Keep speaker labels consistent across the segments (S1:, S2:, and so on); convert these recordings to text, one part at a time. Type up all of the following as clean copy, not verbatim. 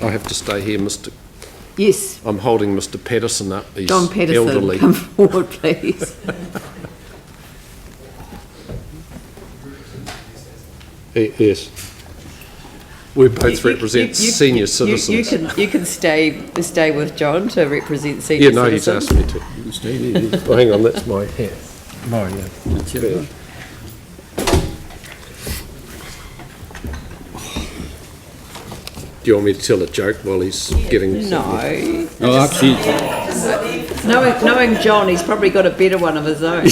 S1: I have to stay here, Mr.
S2: Yes.
S1: I'm holding Mr. Patterson up. He's
S2: John Patterson,
S1: elderly.
S2: come forward, please.
S1: Yes. We both represent senior citizens.
S2: You can stay with John to represent senior
S1: Yeah, no, he's
S2: citizens.
S1: asked me to. You can stay there. Oh, hang on, that's my hat. Oh, yeah. That's it. Do you want me to tell a joke while he's getting...
S2: No.
S3: No, actually,
S2: Knowing John, he's probably got a better one of his own.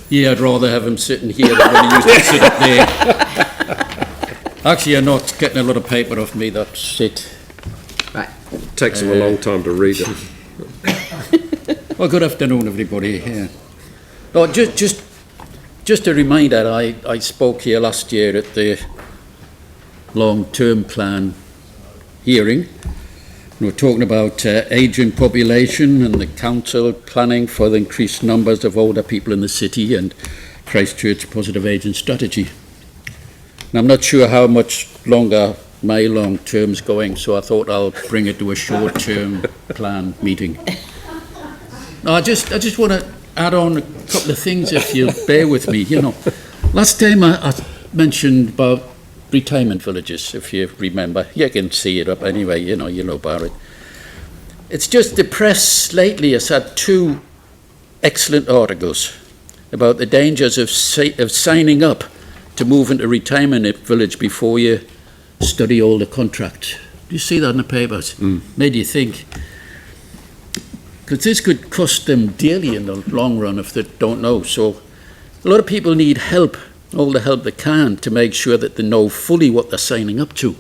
S3: yeah, I'd rather have him sitting here than when he used to sit up there. Actually, you're not getting a lot of paper off me, that's it.
S2: Right.
S1: Takes him a long time to read it.
S3: Well, good afternoon, everybody. Yeah. No, just a reminder, I spoke here last year at the long-term plan hearing. We were talking about ageing population and the council planning for the increased numbers of older people in the city and Christchurch positive ageing strategy. And I'm not sure how much longer my long term's going, so I thought I'll bring it to a short-term plan meeting. No, I just want to add on a couple of things, if you'll bear with me. You know, last time I mentioned about retirement villages, if you remember. You can see it up anyway, you know about it. It's just the press lately has had two excellent articles about the dangers of signing up to move into retirement village before you study all the contracts. Do you see that in the papers? Made you think. Because this could cost them dearly in the long run if they don't know. So a lot of people need help, all the help they can, to make sure that they know fully what they're signing up to.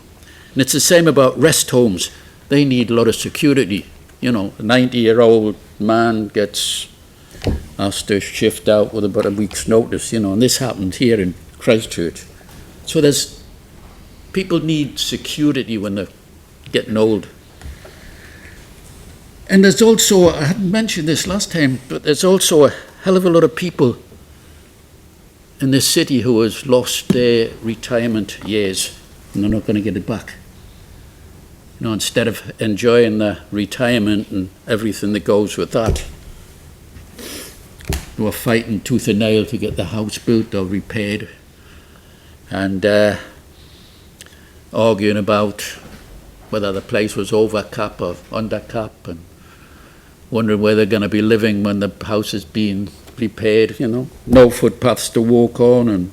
S3: And it's the same about rest homes. They need a lot of security. You know, a 90-year-old man gets asked to shift out with about a week's notice, you know, and this happened here in Christchurch. So people need security when they're getting old. And there's also, I hadn't mentioned this last time, but there's also a hell of a lot of people in this city who has lost their retirement years and they're not going to get it back. You know, instead of enjoying their retirement and everything that goes with that, they were fighting tooth and nail to get the house built or repaired and arguing about whether the place was over cap or under cap and wondering where they're going to be living when the house is being repaired, you know. No footpaths to walk on and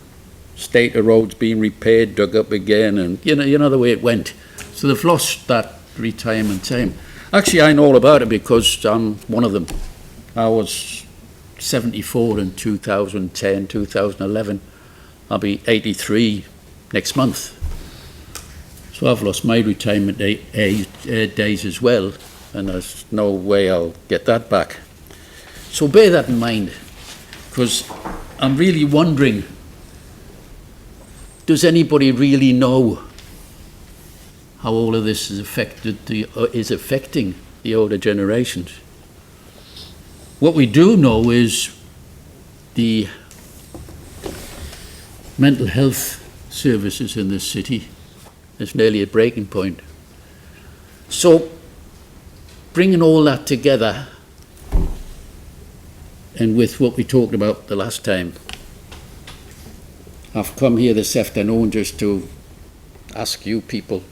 S3: state of roads being repaired, dug up again, and you know the way it went. So they've lost that retirement time. Actually, I know all about it because I'm one of them. I was 74 in 2010, 2011. I'll be 83 next month. So I've lost my retirement days as well, and there's no way I'll get that back. So bear that in mind, because I'm really wondering, does anybody really know how all of this is affecting the older generations? What we do know is the mental health services in this city is nearly at breaking point. So bringing all that together, and with what we talked about the last time, I've come here this afternoon just to ask you people,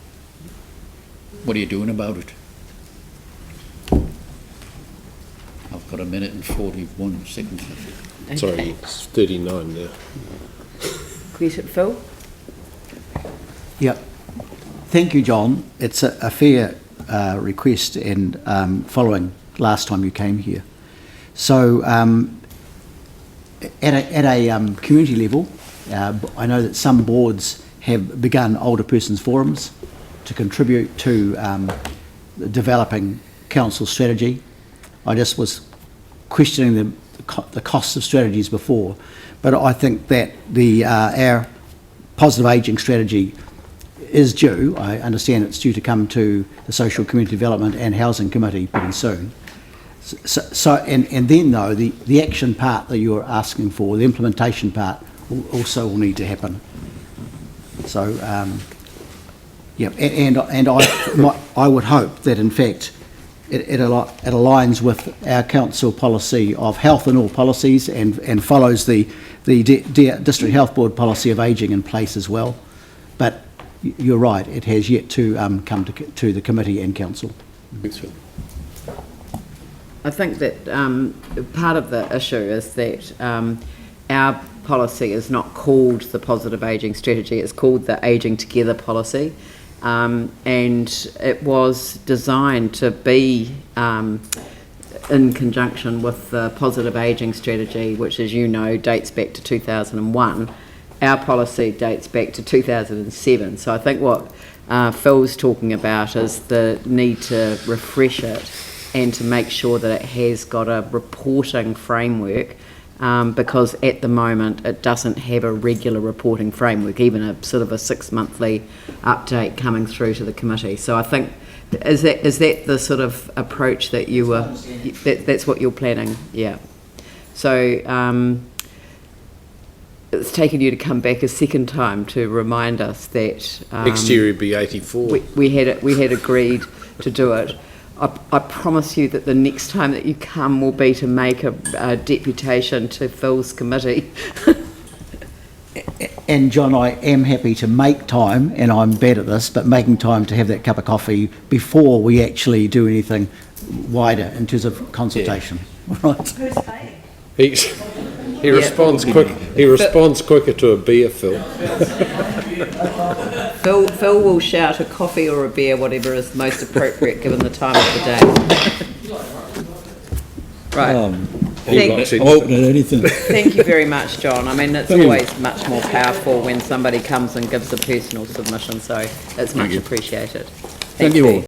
S3: what are you doing about it? I've got a minute and 41 seconds left.
S2: Okay.
S1: Sorry, it's 39 now.
S2: Question, Phil?
S4: Yep. Thank you, John. It's a fair request and following last time you came here. So at a community level, I know that some boards have begun older persons forums to contribute to developing council strategy. I just was questioning the costs of strategies before, but I think that our positive ageing strategy is due. I understand it's due to come to the Social Community Development and Housing Committee pretty soon. So and then though, the action part that you're asking for, the implementation part, will need to happen. So Yeah, and I would hope that in fact it aligns with our council policy of health in all policies and follows the District Health Board policy of ageing in place as well. But you're right, it has yet to come to the committee and council.
S3: Thanks, Phil.
S2: I think that part of the issue is that our policy is not called the positive ageing strategy, it's called the Ageing Together policy. And it was designed to be in conjunction with the positive ageing strategy, which, as you know, dates back to 2001. Our policy dates back to 2007. So I think what Phil's talking about is the need to refresh it and to make sure that it has got a reporting framework, because at the moment it doesn't have a regular reporting framework, even a sort of a 6-monthly update coming through to the committee. So I think, is that the sort of approach that you were, that's what you're planning? Yeah. So it's taken you to come back a second time to remind us that
S1: Next year it'd be 84.
S2: we had agreed to do it. I promise you that the next time that you come will be to make a deputation to Phil's committee.
S4: And John, I am happy to make time, and I'm bad at this, but making time to have that cup of coffee before we actually do anything wider in terms of consultation. Yeah. Right.
S2: Who's paying?
S1: He responds quick. He responds quicker to a beer, Phil.
S2: Phil will shout a coffee or a beer, whatever is most appropriate given the time of the day. Right.
S5: I'm open at anything.
S2: Thank you very much, John. I mean, it's always much more powerful when somebody comes and gives a personal submission, so it's much appreciated.
S5: Thank you all.